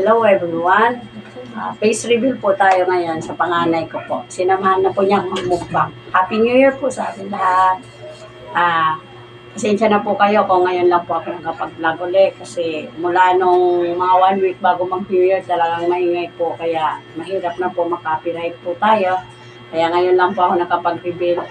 Hello everyone. Face reveal po tayo ngayon sa panganay ko po. Sinamahan na po niya magmukbang. Happy New Year po sa atin lahat. Pasensya na po kayo kung ngayon lang po ako nakapag-vlog ulit kasi mula nung mga 1 week bago mag-New Year talagang maingay po kaya mahirap na po makapiright po tayo. Kaya ngayon lang po ako nakapag-reveal.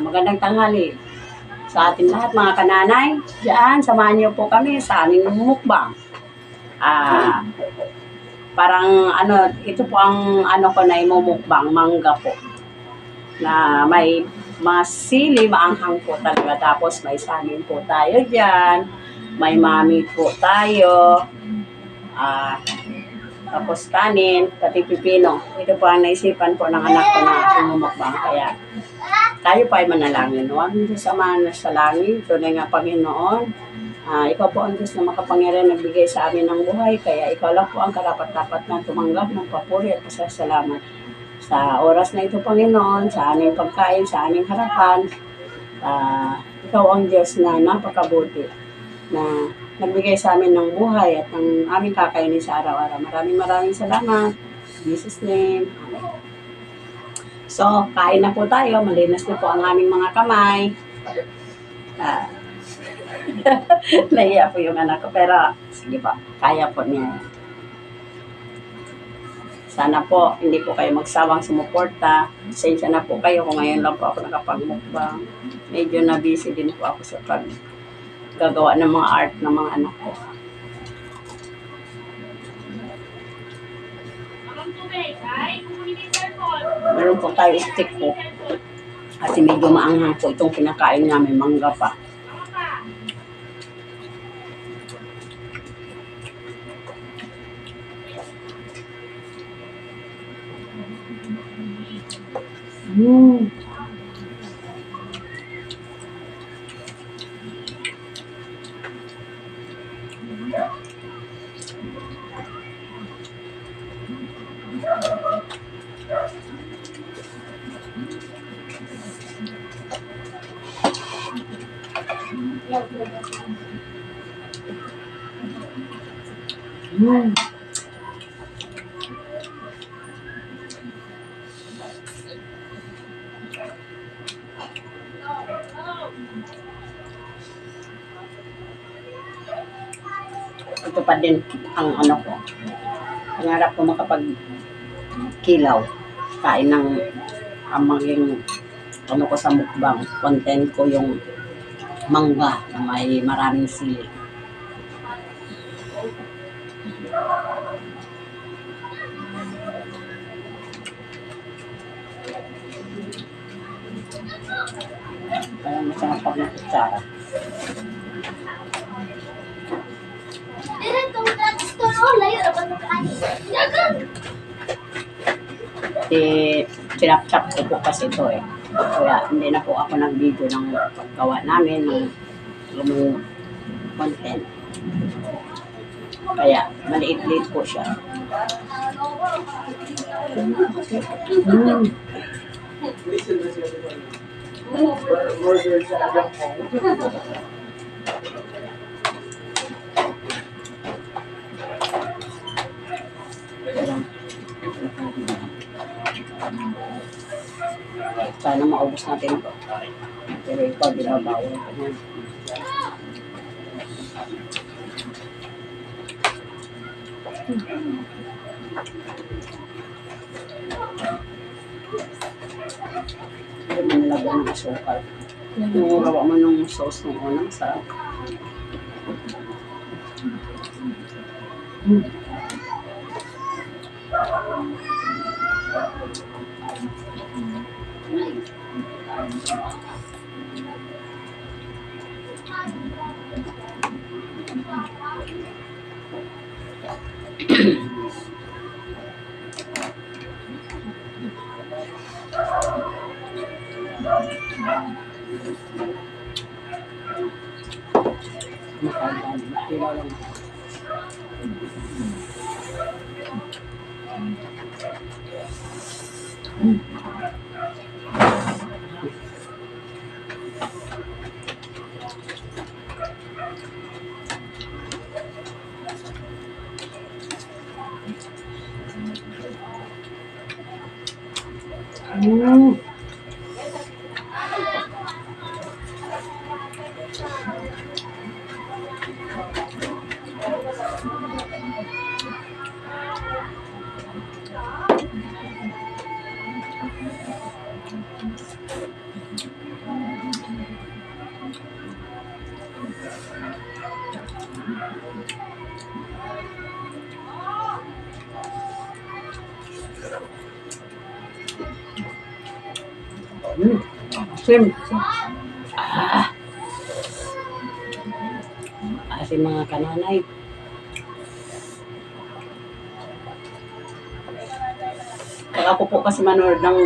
Magandang tanghali sa atin lahat mga kananay. Diyan, samahan niyo po kami sa aming mukbang. Parang ito po ang ko na imumukbang, mangga po. Na may masili, maanghang po talaga. Tapos may samin po tayo dyan. May mami po tayo. Tapos kanin, pati pipino. Ito po ang naisipan po ng anak ko na imumukbang. Kaya tayo pa ay manalangin. Huwag niyo samahan na sa langit. Ito na nga Panginoon. Ikaw po ang Diyos na makapangyarihan nagbigay sa amin ng buhay, kaya ikaw lang po ang karapat-dapat na tumanggap ng papuri at pasasalamat. Sa oras na ito, Panginoon, sa aming pagkain, sa aming harapan, ikaw ang Diyos na napakabuti, na nagbigay sa amin ng buhay at ng aming kakainin sa araw-araw. Maraming salamat. In Jesus' name. Amen. So, kain na po tayo. Malinis na po ang aming mga kamay. Nahiya po yung anak ko, pero sige po, kaya po niya. Sana po, hindi po kayo magsawang sumuporta. Pasensya na po kayo kung ngayon lang po ako nakapagmukbang. Medyo na busy din po ako sa paggagawa ng mga art ng mga anak ko. Meron po tayo stick po. Kasi medyo maanghang po itong pinakain namin, mangga pa. Ito pa din ang ko. Pangarap ko makapag-kilaw. Kain ng maging ko sa mukbang. Content ko yung mangga na may maraming sili. Kaya masarap pag na kutsara. Sinap-chap ko po kasi ito eh. Kaya hindi na po ako nag-video ng paggawa namin ng content. Kaya maliit-liit po siya. Sana maubos natin ito. Pero ito, binabawal ko na. Hindi mo nilagyan ng asukal. Yung gawa mo ng sauce ng unang sarap. Mm. Mm. Sim. Ah, asim mga kananay. Kaya ako po kasi manood ng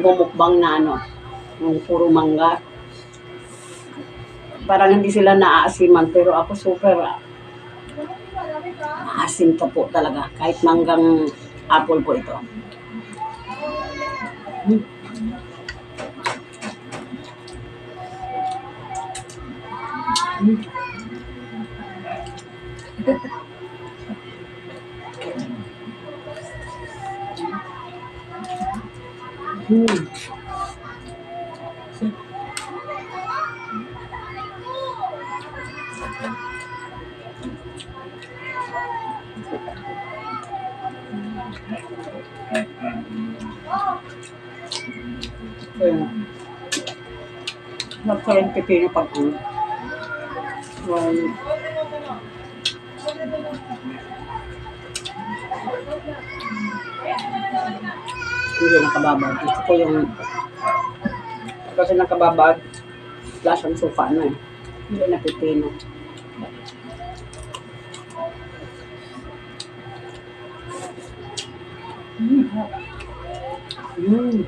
bumukbang na ano, yung puro mangga. Parang hindi sila naaasiman, pero ako super asim to po talaga. Kahit manggang apple po ito. Mm. Mm. Mm. Ayun. Masarap yung pipino pag ano. Hindi nakababad. Gusto ko yung kasi nakababad lasang suka na eh. Hindi na pipino. Mm. Mm.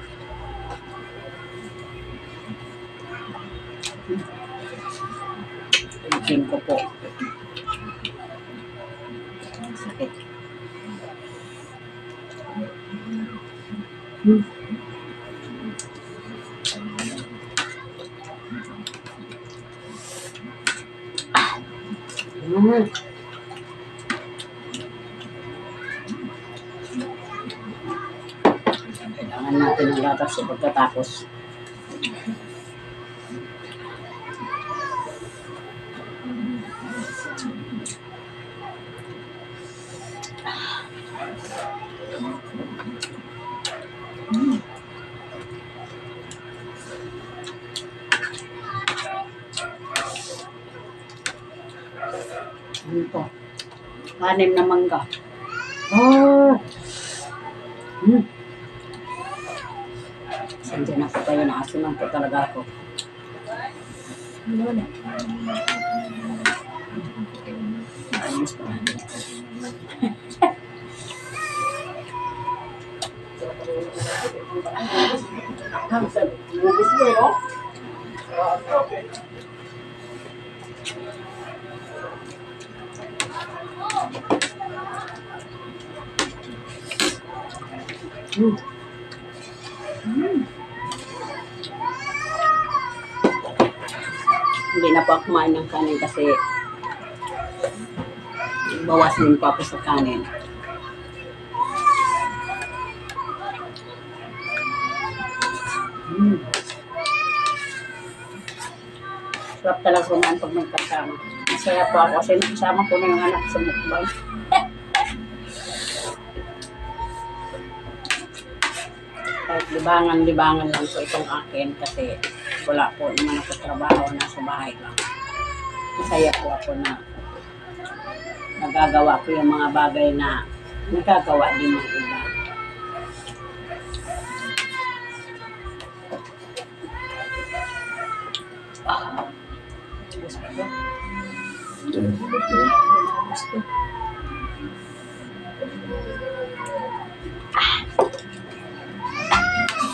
Tingin ko po. Sakit. Mm. Mm. Kailangan natin ng gatas sa pagkatapos. Ano to? 6 na mangga. Oh! Mm. Sandiyan na po kayo, naasiman po talaga ako. Ano na? Ayos pa. Gusto mo yun? Mm. Mm. Hindi na po ako kumain ng kanin kasi bawas din po ako sa kanin. Mm. Sarap talaga kumain pag may kasama. Masaya po ako kasi nakasama ko na yung anak sa mukbang. Kahit libangan lang po itong akin kasi wala po naman ako trabaho, nasa bahay lang. Masaya po ako na nagagawa ko yung mga bagay na nagagawa din ng iba. Gusto ko. Gusto.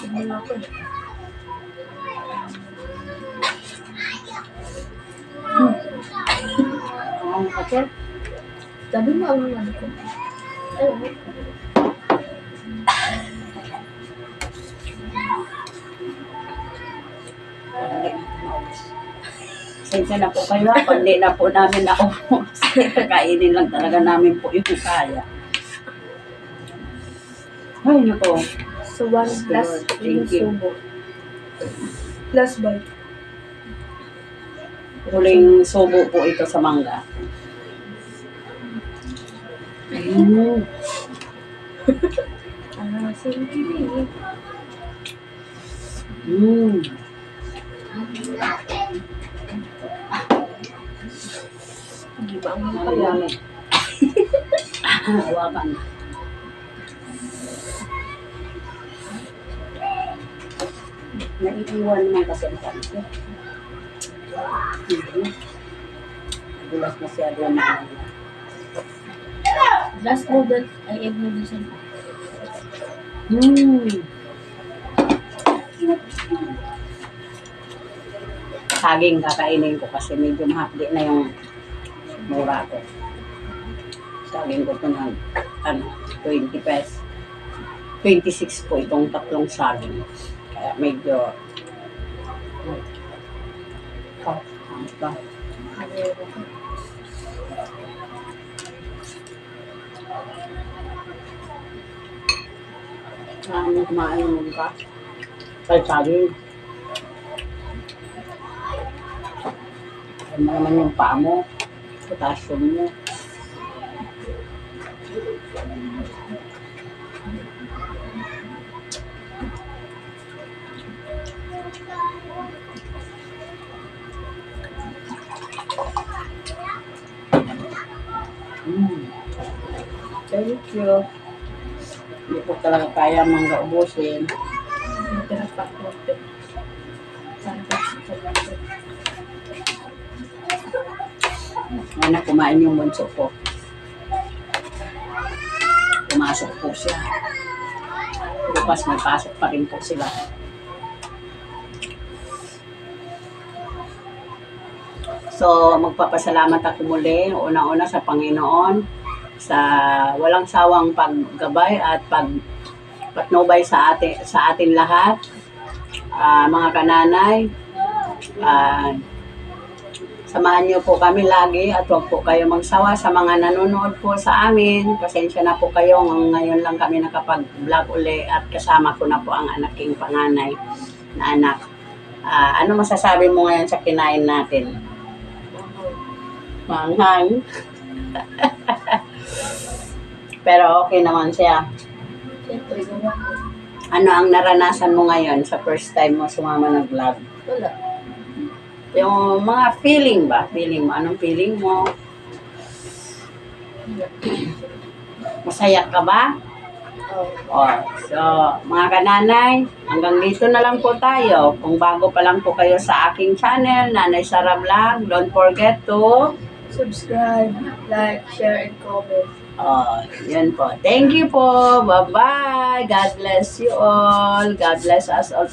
Wala ko. Ang kasi, Sabi mo ang ano ko. Ayun. sensya na po kayo ha, pag di na po namin naubos. Kainin lang talaga namin po yung kaya. Ay, nako. So, one last Thank you. subo. Last bite. Huling subo po ito sa mangga. Sige. Hindi ba ang mga kaya? Marami. Hawakan. Naiiwan naman kasi ang kanto. Gulas masyado ang mga. Last noodle ay egg noodles yan. Saging kakainin ko kasi medyo mahapdi na yung mura ko. Saging ko ito ng 20 pesos. 26 po itong tatlong saging. Kaya medyo ba? Kumain mo ka? Ay, saging. Ano naman yung paa mo? Potassium mo. Thank you. Hindi po talaga kaya mangga ubusin. Natira pa ako. Ngayon na kumain yung bunso ko. Pumasok po siya. Bukas may pasok pa rin po sila. So, magpapasalamat ako muli, una-una sa Panginoon, sa walang sawang paggabay at patnubay sa atin lahat. Mga kananay, samahan niyo po kami lagi at huwag po kayo magsawa sa mga nanonood po sa amin. Pasensya na po kayo, ngayon lang kami nakapag-vlog uli at kasama ko na po ang aking panganay na anak. Ano masasabi mo ngayon sa kinain natin? Manghang. Pero okay naman siya. Siyempre, gawa ko. Ano ang naranasan mo ngayon sa first time mo sumama ng vlog? Wala. Yung mga feeling ba? Feeling mo? Anong feeling mo? Masaya ka ba? Oh, so, mga kananay, hanggang dito na lang po tayo. Kung bago pa lang po kayo sa aking channel, Nanay Sara Vlog, don't forget to Subscribe, like, share, and comment. oh, yun po. Thank you po. Bye-bye. God bless you all. God bless us all.